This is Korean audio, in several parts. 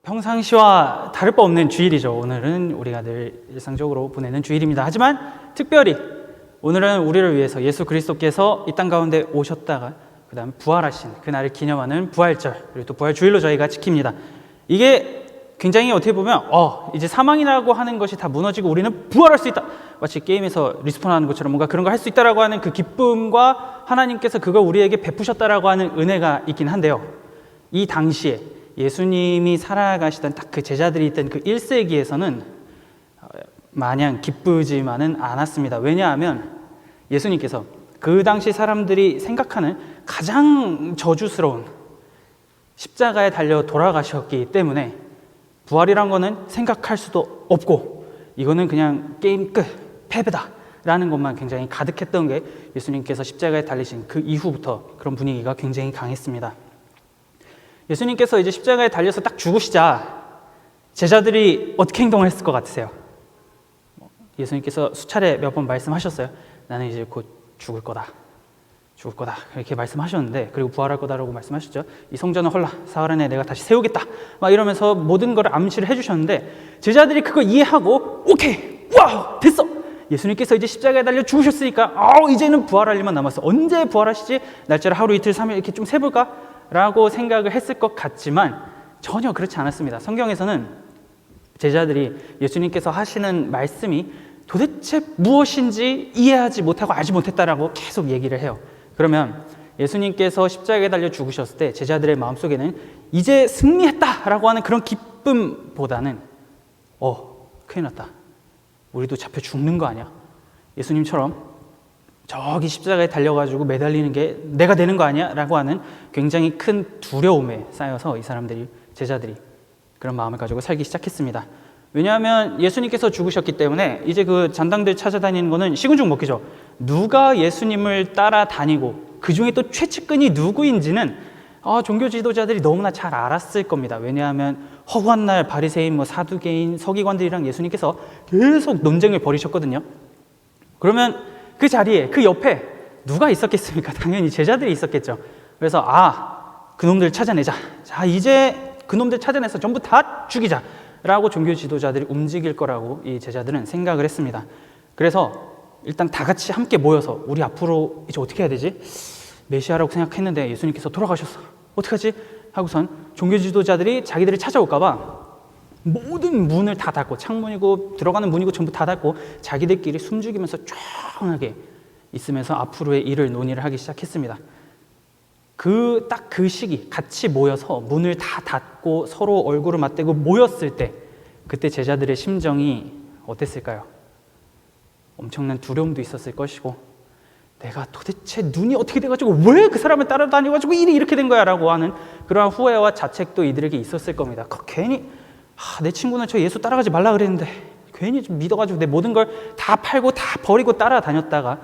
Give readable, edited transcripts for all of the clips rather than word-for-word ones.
평상시와 다를 바 없는 주일이죠. 오늘은 우리가 늘 일상적으로 보내는 주일입니다. 하지만 특별히 오늘은 우리를 위해서 예수 그리스도께서 이 땅 가운데 오셨다가 그 다음 부활하신 그날을 기념하는 부활절, 그리고 또 부활주일로 저희가 지킵니다. 이게 굉장히 어떻게 보면 이제 사망이라고 하는 것이 다 무너지고 우리는 부활할 수 있다, 마치 게임에서 리스폰하는 것처럼 뭔가 그런 걸 할 수 있다라고 하는 그 기쁨과 하나님께서 그걸 우리에게 베푸셨다라고 하는 은혜가 있긴 한데요, 이 당시에 예수님이 살아가시던 딱 그 제자들이 있던 그 1세기에서는 마냥 기쁘지만은 않았습니다. 왜냐하면 예수님께서 그 당시 사람들이 생각하는 가장 저주스러운 십자가에 달려 돌아가셨기 때문에 부활이란 거는 생각할 수도 없고 이거는 그냥 게임 끝, 패배다 라는 것만 굉장히 가득했던 게 예수님께서 십자가에 달리신 그 이후부터 그런 분위기가 굉장히 강했습니다. 예수님께서 이제 십자가에 달려서 딱 죽으시자 제자들이 어떻게 행동을 했을 것 같으세요? 예수님께서 수차례 몇 번 말씀하셨어요. 나는 이제 곧 죽을 거다 이렇게 말씀하셨는데, 그리고 부활할 거다라고 말씀하셨죠. 이 성전은 헐라 사흘 안에 내가 다시 세우겠다 막 이러면서 모든 걸 암시를 해주셨는데, 제자들이 그거 이해하고 오케이, 와우, 됐어, 예수님께서 이제 십자가에 달려 죽으셨으니까 이제는 부활할 일만 남았어. 언제 부활하시지? 날짜를 하루, 이틀, 3일 이렇게 좀 세볼까? 라고 생각을 했을 것 같지만 전혀 그렇지 않았습니다. 성경에서는 제자들이 예수님께서 하시는 말씀이 도대체 무엇인지 이해하지 못하고 알지 못했다라고 계속 얘기를 해요. 그러면 예수님께서 십자가에 달려 죽으셨을 때 제자들의 마음속에는 이제 승리했다라고 하는 그런 기쁨보다는 큰일 났다, 우리도 잡혀 죽는 거 아니야, 예수님처럼 저기 십자가에 달려가지고 매달리는 게 내가 되는 거 아니야? 라고 하는 굉장히 큰 두려움에 쌓여서 이 사람들이, 제자들이 그런 마음을 가지고 살기 시작했습니다. 왜냐하면 예수님께서 죽으셨기 때문에 이제 그 잔당들 찾아다니는 거는 식은죽 먹기죠. 누가 예수님을 따라다니고 그 중에 또 최측근이 누구인지는 종교 지도자들이 너무나 잘 알았을 겁니다. 왜냐하면 허구한 날 바리새인, 사두개인, 서기관들이랑 예수님께서 계속 논쟁을 벌이셨거든요. 그러면 그 자리에, 그 옆에 누가 있었겠습니까? 당연히 제자들이 있었겠죠. 그래서 그놈들 찾아내자. 자, 이제 그놈들 찾아내서 전부 다 죽이자 라고 종교 지도자들이 움직일 거라고 이 제자들은 생각을 했습니다. 그래서 일단 다 같이 함께 모여서 우리 앞으로 이제 어떻게 해야 되지? 메시아라고 생각했는데 예수님께서 돌아가셨어, 어떡하지? 하고선 종교 지도자들이 자기들을 찾아올까 봐 모든 문을 다 닫고, 창문이고 들어가는 문이고 전부 다 닫고 자기들끼리 숨죽이면서 조용하게 있으면서 앞으로의 일을 논의를 하기 시작했습니다. 딱 그 시기 같이 모여서 문을 다 닫고 서로 얼굴을 맞대고 모였을 때 그때 제자들의 심정이 어땠을까요? 엄청난 두려움도 있었을 것이고, 내가 도대체 눈이 어떻게 돼가지고 왜 그 사람을 따라다녀가지고 일이 이렇게 된 거야 라고 하는 그러한 후회와 자책도 이들에게 있었을 겁니다. 괜히 내 친구는 저 예수 따라가지 말라 그랬는데 괜히 좀 믿어가지고 내 모든 걸 다 팔고 다 버리고 따라다녔다가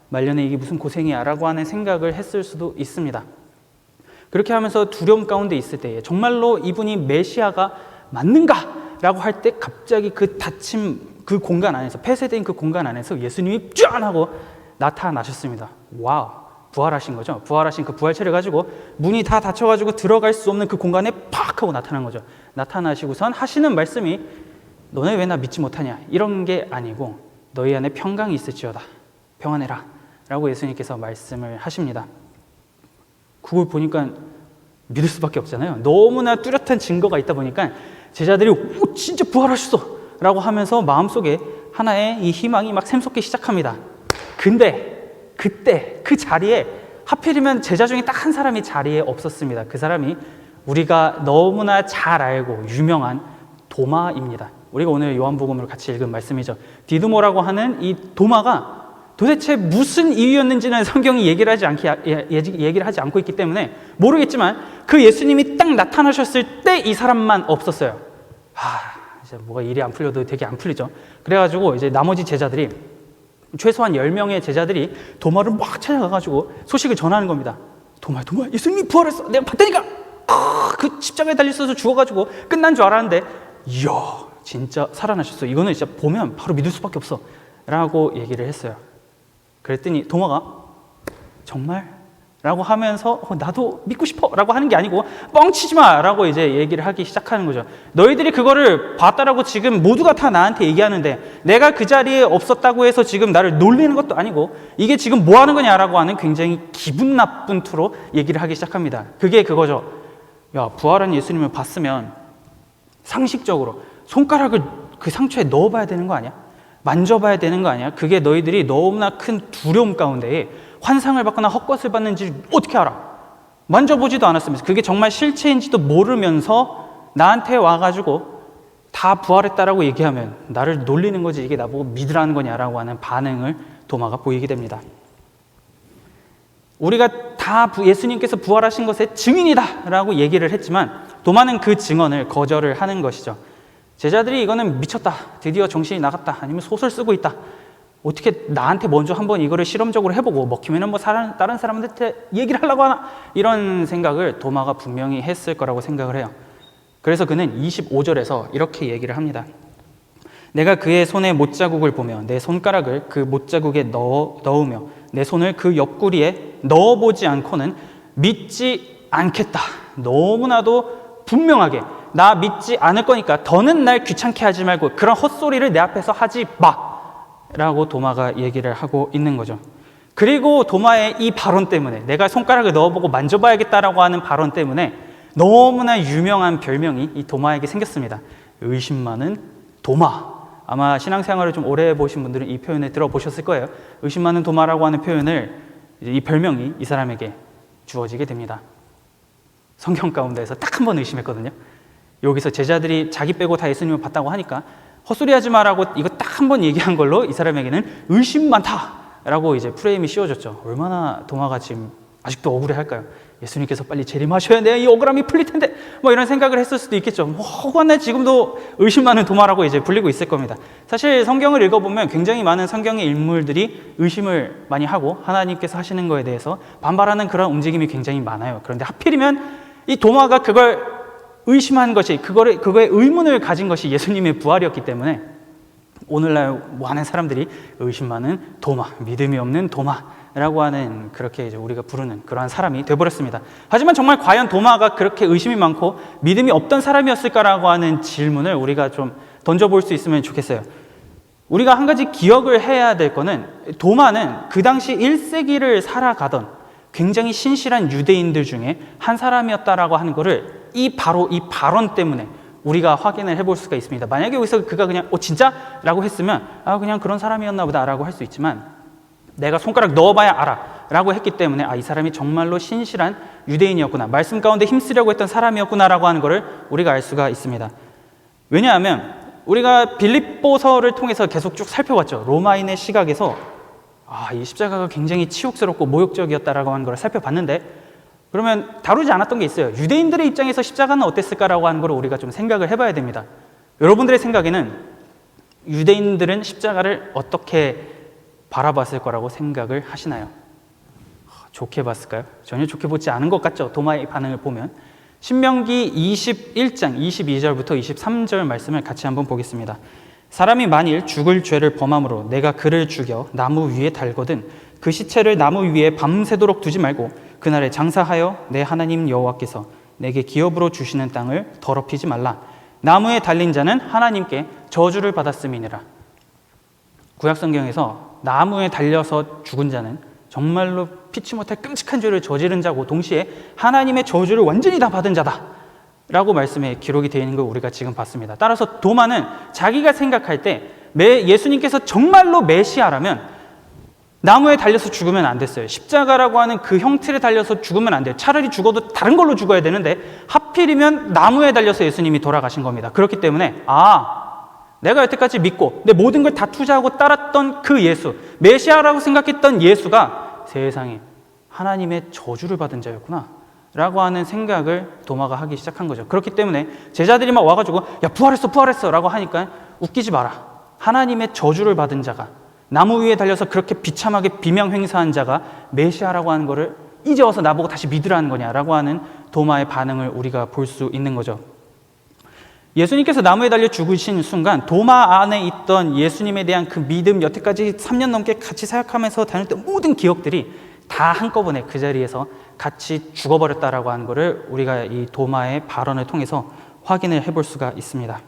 말년에 이게 무슨 고생이야 라고 하는 생각을 했을 수도 있습니다. 그렇게 하면서 두려움 가운데 있을 때에 정말로 이분이 메시아가 맞는가? 라고 할 때 갑자기 그 닫힌 그 공간 안에서, 폐쇄된 그 공간 안에서 예수님이 짠 하고 나타나셨습니다. 와우, 부활하신 거죠. 부활하신 그 부활체를 가지고 문이 다 닫혀가지고 들어갈 수 없는 그 공간에 팍 하고 나타난 거죠. 나타나시고선 하시는 말씀이 너네 왜 나 믿지 못하냐, 이런 게 아니고 너희 안에 평강이 있을지어다, 평안해라 라고 예수님께서 말씀을 하십니다. 그걸 보니까 믿을 수밖에 없잖아요. 너무나 뚜렷한 증거가 있다 보니까 제자들이 진짜 부활하셨어 라고 하면서 마음속에 하나의 이 희망이 막 샘솟기 시작합니다. 근데 그때 그 자리에 하필이면 제자 중에 딱 한 사람이 자리에 없었습니다. 그 사람이 우리가 너무나 잘 알고 유명한 도마입니다. 우리가 오늘 요한복음으로 같이 읽은 말씀이죠. 디두모라고 하는 이 도마가 도대체 무슨 이유였는지는 성경이 얘기를 하지 않고 있기 때문에 모르겠지만 그 예수님이 딱 나타나셨을 때 이 사람만 없었어요. 이제 뭐가 일이 안 풀려도 되게 안 풀리죠. 그래가지고 이제 나머지 제자들이, 최소한 10명의 제자들이 도마를 막 찾아가가지고 소식을 전하는 겁니다. 도마, 예수님이 부활했어, 내가 봤다니까. 그 십자가에 달려있어서 죽어가지고 끝난 줄 알았는데 이야, 진짜 살아나셨어, 이거는 진짜 보면 바로 믿을 수밖에 없어 라고 얘기를 했어요. 그랬더니 도마가 정말 라고 하면서 나도 믿고 싶어 라고 하는 게 아니고 뻥치지 마 라고 이제 얘기를 하기 시작하는 거죠. 너희들이 그거를 봤다라고 지금 모두가 다 나한테 얘기하는데 내가 그 자리에 없었다고 해서 지금 나를 놀리는 것도 아니고 이게 지금 뭐 하는 거냐라고 하는 굉장히 기분 나쁜 투로 얘기를 하기 시작합니다. 그게 그거죠. 야, 부활한 예수님을 봤으면 상식적으로 손가락을 그 상처에 넣어봐야 되는 거 아니야? 만져봐야 되는 거 아니야? 그게 너희들이 너무나 큰 두려움 가운데에 환상을 받거나 헛것을 받는지 어떻게 알아? 만져보지도 않았으면서 그게 정말 실체인지도 모르면서 나한테 와가지고 다 부활했다라고 얘기하면 나를 놀리는 거지 이게 나보고 믿으라는 거냐라고 하는 반응을 도마가 보이게 됩니다. 우리가 다 예수님께서 부활하신 것의 증인이다 라고 얘기를 했지만 도마는 그 증언을 거절을 하는 것이죠. 제자들이 이거는 미쳤다, 드디어 정신이 나갔다, 아니면 소설 쓰고 있다, 어떻게 나한테 먼저 한번 이거를 실험적으로 해보고 먹히면 뭐 다른 사람한테 얘기를 하려고 하나, 이런 생각을 도마가 분명히 했을 거라고 생각을 해요. 그래서 그는 25절에서 이렇게 얘기를 합니다. 내가 그의 손에 못자국을 보며 내 손가락을 그 못자국에 넣으며 내 손을 그 옆구리에 넣어보지 않고는 믿지 않겠다. 너무나도 분명하게 나 믿지 않을 거니까 더는 날 귀찮게 하지 말고 그런 헛소리를 내 앞에서 하지 마 라고 도마가 얘기를 하고 있는 거죠. 그리고 도마의 이 발언 때문에, 내가 손가락을 넣어보고 만져봐야겠다라고 하는 발언 때문에 너무나 유명한 별명이 이 도마에게 생겼습니다. 의심 많은 도마. 아마 신앙생활을 좀 오래 해보신 분들은 이 표현을 들어보셨을 거예요. 의심 많은 도마라고 하는 표현을, 이 별명이 이 사람에게 주어지게 됩니다. 성경 가운데에서 딱 한 번 의심했거든요. 여기서 제자들이 자기 빼고 다 예수님을 봤다고 하니까 헛소리하지 마라고 이거 딱 한 번 얘기한 걸로 이 사람에게는 의심 많다라고 이제 프레임이 씌워졌죠. 얼마나 도마가 지금 아직도 억울해할까요? 예수님께서 빨리 재림하셔야 내 이 억울함이 풀릴 텐데 뭐 이런 생각을 했을 수도 있겠죠. 뭐 허구한날 지금도 의심 많은 도마라고 이제 불리고 있을 겁니다. 사실 성경을 읽어보면 굉장히 많은 성경의 인물들이 의심을 많이 하고 하나님께서 하시는 거에 대해서 반발하는 그런 움직임이 굉장히 많아요. 그런데 하필이면 이 도마가 그걸 의심한 것이, 그거에 의문을 가진 것이 예수님의 부활이었기 때문에 오늘날 많은 사람들이 의심 많은 도마, 믿음이 없는 도마라고 하는, 그렇게 이제 우리가 부르는 그러한 사람이 되어버렸습니다. 하지만 정말 과연 도마가 그렇게 의심이 많고 믿음이 없던 사람이었을까라고 하는 질문을 우리가 좀 던져볼 수 있으면 좋겠어요. 우리가 한 가지 기억을 해야 될 거는, 도마는 그 당시 1세기를 살아가던 굉장히 신실한 유대인들 중에 한 사람이었다라고 하는 거를 바로 이 발언 때문에 우리가 확인을 해볼 수가 있습니다. 만약에 여기서 그가 그냥 진짜? 라고 했으면 그냥 그런 사람이었나 보다 라고 할 수 있지만, 내가 손가락 넣어봐야 알아 라고 했기 때문에 이 사람이 정말로 신실한 유대인이었구나, 말씀 가운데 힘쓰려고 했던 사람이었구나 라고 하는 것을 우리가 알 수가 있습니다. 왜냐하면 우리가 빌립보서를 통해서 계속 쭉 살펴봤죠. 로마인의 시각에서 이 십자가가 굉장히 치욕스럽고 모욕적이었다라고 하는 걸 살펴봤는데, 그러면 다루지 않았던 게 있어요. 유대인들의 입장에서 십자가는 어땠을까라고 하는 걸 우리가 좀 생각을 해봐야 됩니다. 여러분들의 생각에는 유대인들은 십자가를 어떻게 바라봤을 거라고 생각을 하시나요? 좋게 봤을까요? 전혀 좋게 보지 않은 것 같죠? 도마의 반응을 보면. 신명기 21장 22절부터 23절 말씀을 같이 한번 보겠습니다. 사람이 만일 죽을 죄를 범함으로 내가 그를 죽여 나무 위에 달거든 그 시체를 나무 위에 밤새도록 두지 말고 그날에 장사하여 내 하나님 여호와께서 내게 기업으로 주시는 땅을 더럽히지 말라. 나무에 달린 자는 하나님께 저주를 받았음이니라. 구약성경에서 나무에 달려서 죽은 자는 정말로 피치 못할 끔찍한 죄를 저지른 자고 동시에 하나님의 저주를 완전히 다 받은 자다 라고 말씀에 기록이 되어 있는 걸 우리가 지금 봤습니다. 따라서 도마는 자기가 생각할 때 예수님께서 정말로 메시아라면 나무에 달려서 죽으면 안 됐어요. 십자가라고 하는 그 형틀에 달려서 죽으면 안 돼요. 차라리 죽어도 다른 걸로 죽어야 되는데 하필이면 나무에 달려서 예수님이 돌아가신 겁니다. 그렇기 때문에 내가 여태까지 믿고 내 모든 걸 다 투자하고 따랐던 그 예수, 메시아라고 생각했던 예수가 세상에 하나님의 저주를 받은 자였구나 라고 하는 생각을 도마가 하기 시작한 거죠. 그렇기 때문에 제자들이 막 와가지고 야 부활했어 라고 하니까 웃기지 마라. 하나님의 저주를 받은 자가, 나무 위에 달려서 그렇게 비참하게 비명행사한 자가 메시아라고 하는 거를 이제 와서 나보고 다시 믿으라는 거냐라고 하는 도마의 반응을 우리가 볼 수 있는 거죠. 예수님께서 나무에 달려 죽으신 순간 도마 안에 있던 예수님에 대한 그 믿음, 여태까지 3년 넘게 같이 사역하면서 다녔던 모든 기억들이 다 한꺼번에 그 자리에서 같이 죽어버렸다라고 하는 것을 우리가 이 도마의 발언을 통해서 확인을 해볼 수가 있습니다.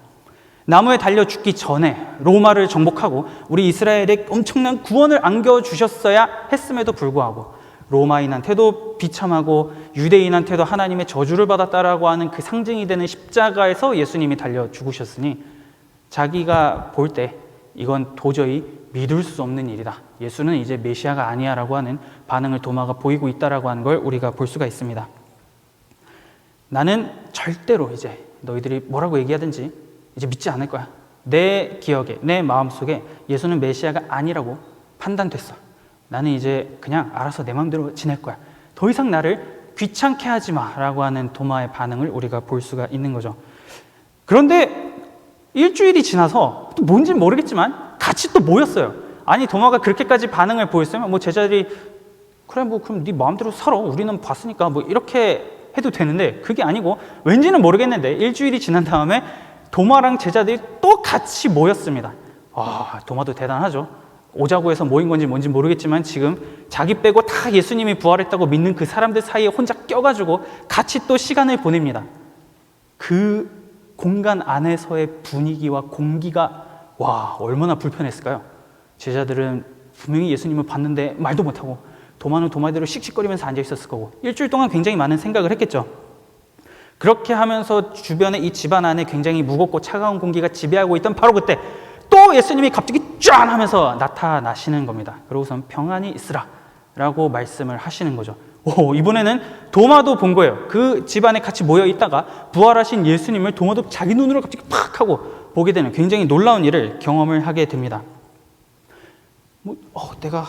나무에 달려 죽기 전에 로마를 정복하고 우리 이스라엘에 엄청난 구원을 안겨주셨어야 했음에도 불구하고 로마인한테도 비참하고 유대인한테도 하나님의 저주를 받았다라고 하는 그 상징이 되는 십자가에서 예수님이 달려 죽으셨으니 자기가 볼 때 이건 도저히 믿을 수 없는 일이다. 예수는 이제 메시아가 아니야 라고 하는 반응을 도마가 보이고 있다라고 하는 걸 우리가 볼 수가 있습니다. 나는 절대로 이제 너희들이 뭐라고 얘기하든지 이제 믿지 않을 거야. 내 기억에, 내 마음속에 예수는 메시아가 아니라고 판단됐어. 나는 이제 그냥 알아서 내 마음대로 지낼 거야. 더 이상 나를 귀찮게 하지 마라고 하는 도마의 반응을 우리가 볼 수가 있는 거죠. 그런데 일주일이 지나서 또 뭔지 모르겠지만 같이 또 모였어요. 아니 도마가 그렇게까지 반응을 보였으면 뭐 제자들이 그래 뭐 그럼 네 마음대로 살아. 우리는 봤으니까 뭐 이렇게 해도 되는데 그게 아니고 왠지는 모르겠는데 일주일이 지난 다음에 도마랑 제자들이 또 같이 모였습니다. 와, 도마도 대단하죠. 오자고 해서 모인 건지 뭔지 모르겠지만 지금 자기 빼고 다 예수님이 부활했다고 믿는 그 사람들 사이에 혼자 껴가지고 같이 또 시간을 보냅니다. 그 공간 안에서의 분위기와 공기가 와 얼마나 불편했을까요? 제자들은 분명히 예수님을 봤는데 말도 못하고 도마는 도마대로 씩씩거리면서 앉아있었을 거고 일주일 동안 굉장히 많은 생각을 했겠죠. 그렇게 하면서 주변에 이 집안 안에 굉장히 무겁고 차가운 공기가 지배하고 있던 바로 그때 또 예수님이 갑자기 짠 하면서 나타나시는 겁니다. 그러고선 평안히 있으라 라고 말씀을 하시는 거죠. 이번에는 도마도 본 거예요. 그 집안에 같이 모여 있다가 부활하신 예수님을 도마도 자기 눈으로 갑자기 팍 하고 보게 되는 굉장히 놀라운 일을 경험을 하게 됩니다. 내가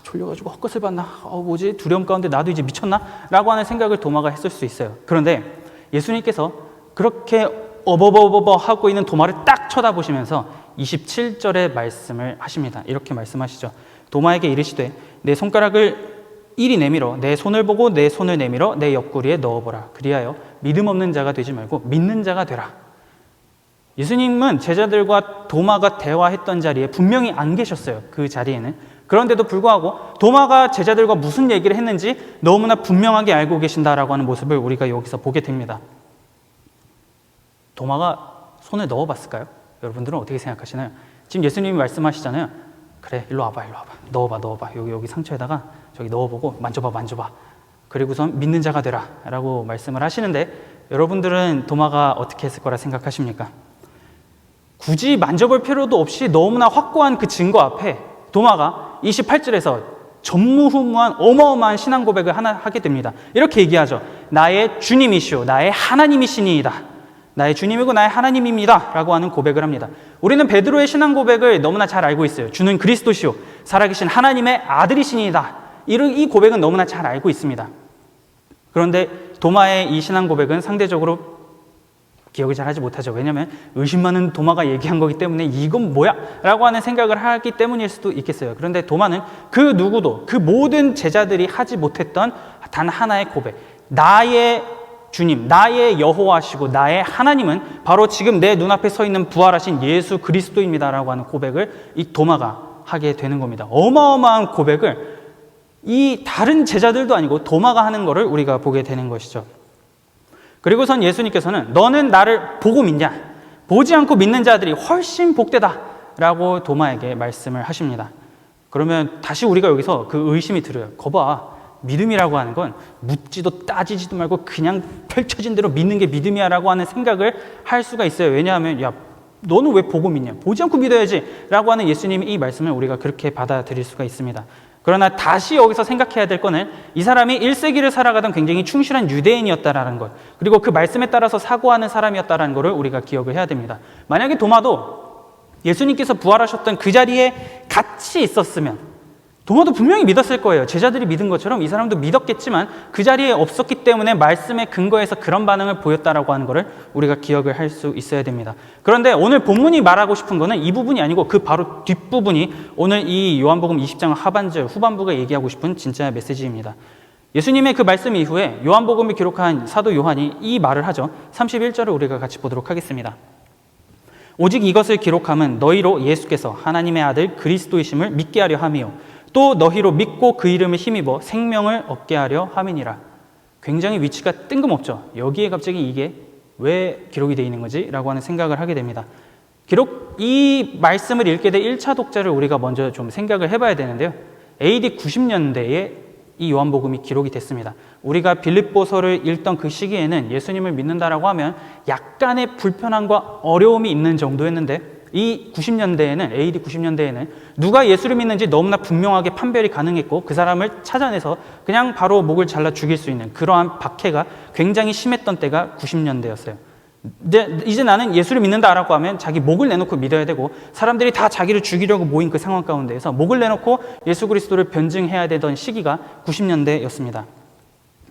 졸려가지고 헛것을 봤나? 뭐지? 두려움 가운데 나도 이제 미쳤나? 라고 하는 생각을 도마가 했을 수 있어요. 그런데 예수님께서 그렇게 어버버버버 하고 있는 도마를 딱 쳐다보시면서 27절의 말씀을 하십니다. 이렇게 말씀하시죠. 도마에게 이르시되 내 손가락을 이리 내밀어 내 손을 보고 내 손을 내밀어 내 옆구리에 넣어보라. 그리하여 믿음 없는 자가 되지 말고 믿는 자가 되라. 예수님은 제자들과 도마가 대화했던 자리에 분명히 안 계셨어요. 그 자리에는. 그런데도 불구하고 도마가 제자들과 무슨 얘기를 했는지 너무나 분명하게 알고 계신다라고 하는 모습을 우리가 여기서 보게 됩니다. 도마가 손을 넣어봤을까요? 여러분들은 어떻게 생각하시나요? 지금 예수님이 말씀하시잖아요. 그래, 일로 와봐. 넣어봐. 여기 상처에다가 저기 넣어보고 만져봐. 그리고선 믿는 자가 되라 라고 말씀을 하시는데 여러분들은 도마가 어떻게 했을 거라 생각하십니까? 굳이 만져볼 필요도 없이 너무나 확고한 그 증거 앞에 도마가 28절에서 전무후무한 어마어마한 신앙 고백을 하나 하게 됩니다. 이렇게 얘기하죠. 나의 주님이시오 나의 하나님이시니이다. 나의 주님이고 나의 하나님입니다 라고 하는 고백을 합니다. 우리는 베드로의 신앙 고백을 너무나 잘 알고 있어요. 주는 그리스도시오 살아계신 하나님의 아들이시니이다. 이 고백은 너무나 잘 알고 있습니다. 그런데 도마의 이 신앙 고백은 상대적으로 기억을 잘 하지 못하죠. 왜냐하면 의심 많은 도마가 얘기한 거기 때문에 이건 뭐야? 라고 하는 생각을 하기 때문일 수도 있겠어요. 그런데 도마는 그 누구도 그 모든 제자들이 하지 못했던 단 하나의 고백, 나의 주님, 나의 여호와시고 나의 하나님은 바로 지금 내 눈앞에 서 있는 부활하신 예수 그리스도입니다 라고 하는 고백을 이 도마가 하게 되는 겁니다. 어마어마한 고백을 이 다른 제자들도 아니고 도마가 하는 것을 우리가 보게 되는 것이죠. 그리고선 예수님께서는 너는 나를 보고 믿냐? 보지 않고 믿는 자들이 훨씬 복되다 라고 도마에게 말씀을 하십니다. 그러면 다시 우리가 여기서 그 의심이 들어요. 거봐, 믿음이라고 하는 건 묻지도 따지지도 말고 그냥 펼쳐진 대로 믿는 게 믿음이야 라고 하는 생각을 할 수가 있어요. 왜냐하면 야 너는 왜 보고 믿냐? 보지 않고 믿어야지 라고 하는 예수님의 이 말씀을 우리가 그렇게 받아들일 수가 있습니다. 그러나 다시 여기서 생각해야 될 거는 이 사람이 1세기를 살아가던 굉장히 충실한 유대인이었다라는 것, 그리고 그 말씀에 따라서 사고하는 사람이었다라는 것을 우리가 기억을 해야 됩니다. 만약에 도마도 예수님께서 부활하셨던 그 자리에 같이 있었으면 도마도 분명히 믿었을 거예요. 제자들이 믿은 것처럼 이 사람도 믿었겠지만 그 자리에 없었기 때문에 말씀에 근거해서 그런 반응을 보였다라고 하는 것을 우리가 기억을 할 수 있어야 됩니다. 그런데 오늘 본문이 말하고 싶은 거는 이 부분이 아니고 그 바로 뒷부분이 오늘 이 요한복음 20장 하반절 후반부가 얘기하고 싶은 진짜 메시지입니다. 예수님의 그 말씀 이후에 요한복음을 기록한 사도 요한이 이 말을 하죠. 31절을 우리가 같이 보도록 하겠습니다. 오직 이것을 기록함은 너희로 예수께서 하나님의 아들 그리스도이심을 믿게 하려 함이요 또 너희로 믿고 그 이름을 힘입어 생명을 얻게 하려 함이니라. 굉장히 위치가 뜬금없죠. 여기에 갑자기 이게 왜 기록이 되어 있는 거지? 라고 하는 생각을 하게 됩니다. 이 말씀을 읽게 된 1차 독자를 우리가 먼저 좀 생각을 해봐야 되는데요. AD 90년대에 이 요한복음이 기록이 됐습니다. 우리가 빌립보서를 읽던 그 시기에는 예수님을 믿는다라고 하면 약간의 불편함과 어려움이 있는 정도였는데 이 90년대에는, AD 90년대에는 누가 예수를 믿는지 너무나 분명하게 판별이 가능했고 그 사람을 찾아내서 그냥 바로 목을 잘라 죽일 수 있는 그러한 박해가 굉장히 심했던 때가 90년대였어요. 이제 나는 예수를 믿는다라고 하면 자기 목을 내놓고 믿어야 되고 사람들이 다 자기를 죽이려고 모인 그 상황 가운데에서 목을 내놓고 예수 그리스도를 변증해야 되던 시기가 90년대였습니다.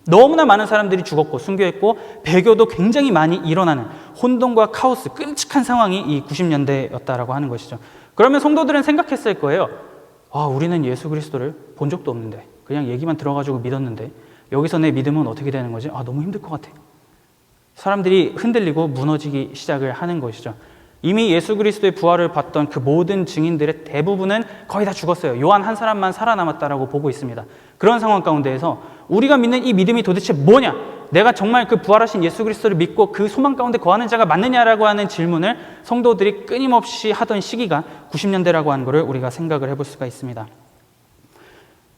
너무나 많은 사람들이 죽었고 순교했고 배교도 굉장히 많이 일어나는 혼돈과 카오스, 끔찍한 상황이 이 90년대였다라고 하는 것이죠. 그러면 성도들은 생각했을 거예요. 우리는 예수 그리스도를 본 적도 없는데 그냥 얘기만 들어가지고 믿었는데 여기서 내 믿음은 어떻게 되는 거지? 너무 힘들 것 같아. 사람들이 흔들리고 무너지기 시작을 하는 것이죠. 이미 예수 그리스도의 부활을 봤던 그 모든 증인들의 대부분은 거의 다 죽었어요. 요한 한 사람만 살아남았다라고 보고 있습니다. 그런 상황 가운데에서 우리가 믿는 이 믿음이 도대체 뭐냐? 내가 정말 그 부활하신 예수 그리스도를 믿고 그 소망 가운데 거하는 자가 맞느냐라고 하는 질문을 성도들이 끊임없이 하던 시기가 90년대라고 하는 것을 우리가 생각을 해볼 수가 있습니다.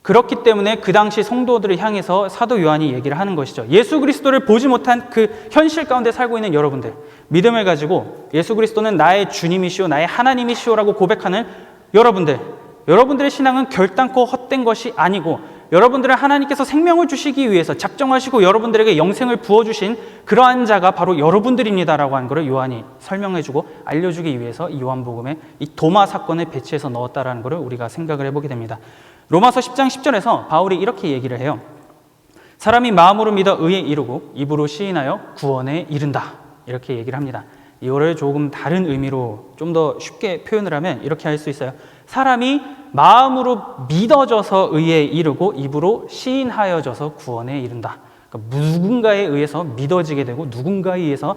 그렇기 때문에 그 당시 성도들을 향해서 사도 요한이 얘기를 하는 것이죠. 예수 그리스도를 보지 못한 그 현실 가운데 살고 있는 여러분들, 믿음을 가지고 예수 그리스도는 나의 주님이시오, 나의 하나님이시오라고 고백하는 여러분들의 신앙은 결단코 헛된 것이 아니고 여러분들은 하나님께서 생명을 주시기 위해서 작정하시고 여러분들에게 영생을 부어주신 그러한 자가 바로 여러분들입니다라고 하는 것을 요한이 설명해주고 알려주기 위해서 이 요한복음에 이 도마 사건을 배치해서 넣었다라는 것을 우리가 생각을 해보게 됩니다. 로마서 10장 10절에서 바울이 이렇게 얘기를 해요. 사람이 마음으로 믿어 의에 이르고 입으로 시인하여 구원에 이른다. 이렇게 얘기를 합니다. 이거를 조금 다른 의미로 좀 더 쉽게 표현을 하면 이렇게 할 수 있어요. 사람이 마음으로 믿어져서 의에 이르고 입으로 시인하여져서 구원에 이른다. 그러니까 누군가에 의해서 믿어지게 되고 누군가에 의해서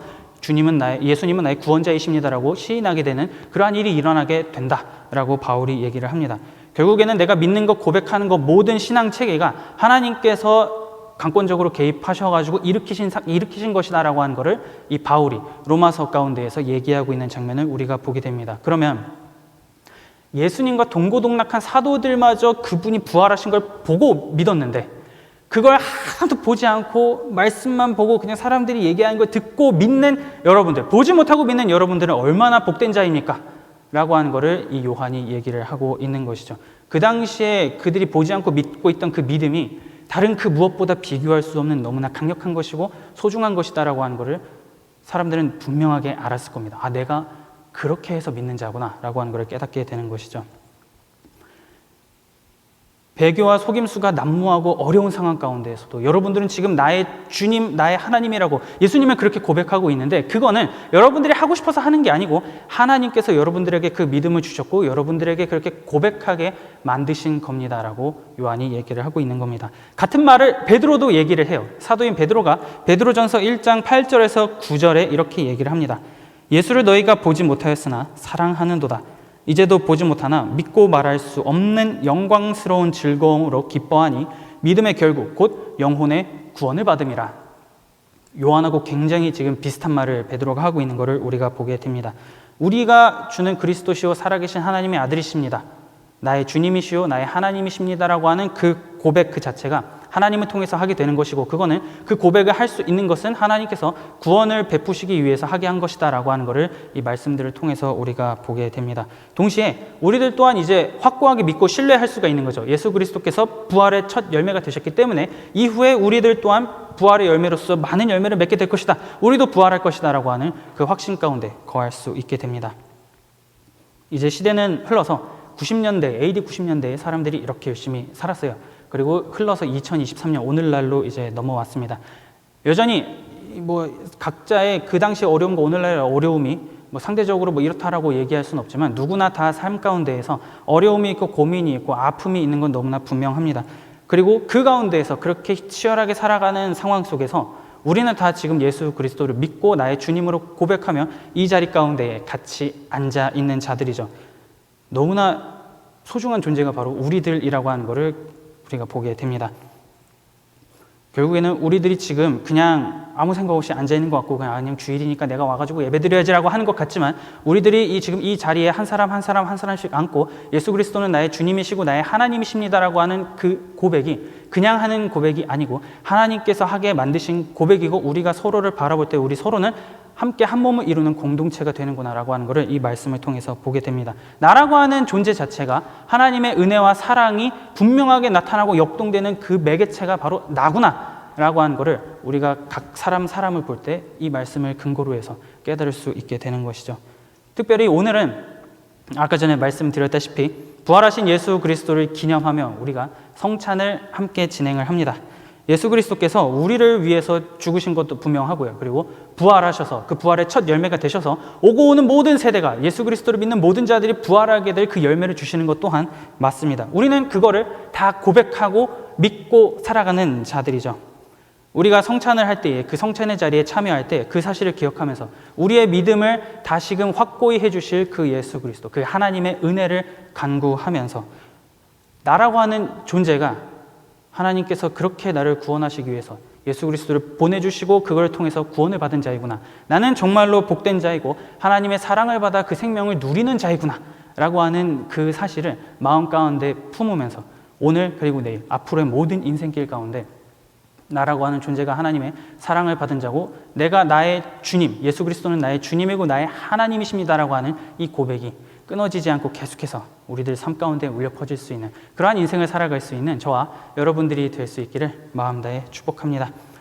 예수님은 나의 구원자이십니다라고 시인하게 되는 그러한 일이 일어나게 된다라고 바울이 얘기를 합니다. 결국에는 내가 믿는 것, 고백하는 것 모든 신앙 체계가 하나님께서 강권적으로 개입하셔가지고 일으키신 것이다라고 하는 것을 이 바울이 로마서 가운데에서 얘기하고 있는 장면을 우리가 보게 됩니다. 그러면 예수님과 동고동락한 사도들마저 그분이 부활하신 걸 보고 믿었는데 그걸 하나도 보지 않고 말씀만 보고 그냥 사람들이 얘기하는 걸 듣고 믿는 여러분들, 보지 못하고 믿는 여러분들은 얼마나 복된 자입니까? 라고 하는 것을 이 요한이 얘기를 하고 있는 것이죠. 그 당시에 그들이 보지 않고 믿고 있던 그 믿음이 다른 그 무엇보다 비교할 수 없는 너무나 강력한 것이고 소중한 것이다라고 하는 것을 사람들은 분명하게 알았을 겁니다. 내가 그렇게 해서 믿는 자구나 라고 하는 것을 깨닫게 되는 것이죠. 배교와 속임수가 난무하고 어려운 상황 가운데에서도 여러분들은 지금 나의 주님, 나의 하나님이라고 예수님을 그렇게 고백하고 있는데 그거는 여러분들이 하고 싶어서 하는 게 아니고 하나님께서 여러분들에게 그 믿음을 주셨고 여러분들에게 그렇게 고백하게 만드신 겁니다라고 요한이 얘기를 하고 있는 겁니다. 같은 말을 베드로도 얘기를 해요. 사도인 베드로가 베드로전서 1장 8절에서 9절에 이렇게 얘기를 합니다. 예수를 너희가 보지 못하였으나 사랑하는도다. 이제도 보지 못하나 믿고 말할 수 없는 영광스러운 즐거움으로 기뻐하니 믿음의 결국 곧 영혼의 구원을 받음이라. 요한하고 굉장히 지금 비슷한 말을 베드로가 하고 있는 것을 우리가 보게 됩니다. 우리가 주는 그리스도시요 살아계신 하나님의 아들이십니다. 나의 주님이시요 나의 하나님이십니다라고 하는 그 고백 그 자체가 하나님을 통해서 하게 되는 것이고 그거는 그 고백을 할 수 있는 것은 하나님께서 구원을 베푸시기 위해서 하게 한 것이다 라고 하는 것을 이 말씀들을 통해서 우리가 보게 됩니다. 동시에 우리들 또한 이제 확고하게 믿고 신뢰할 수가 있는 거죠. 예수 그리스도께서 부활의 첫 열매가 되셨기 때문에 이후에 우리들 또한 부활의 열매로서 많은 열매를 맺게 될 것이다. 우리도 부활할 것이다 라고 하는 그 확신 가운데 거할 수 있게 됩니다. 이제 시대는 흘러서 90년대, AD 90년대에 사람들이 이렇게 열심히 살았어요. 그리고 흘러서 2023년 오늘날로 이제 넘어왔습니다. 여전히 각자의 그 당시 어려움과 오늘날의 어려움이 상대적으로 이렇다라고 얘기할 수는 없지만 누구나 다 삶 가운데에서 어려움이 있고 고민이 있고 아픔이 있는 건 너무나 분명합니다. 그리고 그 가운데에서 그렇게 치열하게 살아가는 상황 속에서 우리는 다 지금 예수 그리스도를 믿고 나의 주님으로 고백하며 이 자리 가운데에 같이 앉아 있는 자들이죠. 너무나 소중한 존재가 바로 우리들이라고 하는 것을 우리가 보게 됩니다. 결국에는 우리들이 지금 그냥 아무 생각 없이 앉아있는 것 같고 그냥 주일이니까 내가 와가지고 예배드려야지라고 하는 것 같지만 우리들이 지금 이 자리에 한 사람씩 앉고 예수 그리스도는 나의 주님이시고 나의 하나님이십니다라고 하는 그 고백이 그냥 하는 고백이 아니고 하나님께서 하게 만드신 고백이고 우리가 서로를 바라볼 때 우리 서로는 함께 한 몸을 이루는 공동체가 되는구나라고 하는 것을 이 말씀을 통해서 보게 됩니다. 나라고 하는 존재 자체가 하나님의 은혜와 사랑이 분명하게 나타나고 역동되는 그 매개체가 바로 나구나라고 하는 것을 우리가 각 사람을 볼 때 이 말씀을 근거로 해서 깨달을 수 있게 되는 것이죠. 특별히 오늘은 아까 전에 말씀드렸다시피 부활하신 예수 그리스도를 기념하며 우리가 성찬을 함께 진행을 합니다. 예수 그리스도께서 우리를 위해서 죽으신 것도 분명하고요. 그리고 부활하셔서 그 부활의 첫 열매가 되셔서 오고 오는 모든 세대가 예수 그리스도를 믿는 모든 자들이 부활하게 될 그 열매를 주시는 것 또한 맞습니다. 우리는 그거를 다 고백하고 믿고 살아가는 자들이죠. 우리가 성찬을 할 때에 그 성찬의 자리에 참여할 때 그 사실을 기억하면서 우리의 믿음을 다시금 확고히 해주실 그 예수 그리스도, 그 하나님의 은혜를 간구하면서 나라고 하는 존재가 하나님께서 그렇게 나를 구원하시기 위해서 예수 그리스도를 보내주시고 그걸 통해서 구원을 받은 자이구나. 나는 정말로 복된 자이고 하나님의 사랑을 받아 그 생명을 누리는 자이구나 라고 하는 그 사실을 마음 가운데 품으면서 오늘 그리고 내일 앞으로의 모든 인생길 가운데 나라고 하는 존재가 하나님의 사랑을 받은 자고 내가 나의 주님, 예수 그리스도는 나의 주님이고 나의 하나님이십니다라고 하는 이 고백이 끊어지지 않고 계속해서 우리들 삶 가운데 울려 퍼질 수 있는 그러한 인생을 살아갈 수 있는 저와 여러분들이 될 수 있기를 마음 다해 축복합니다.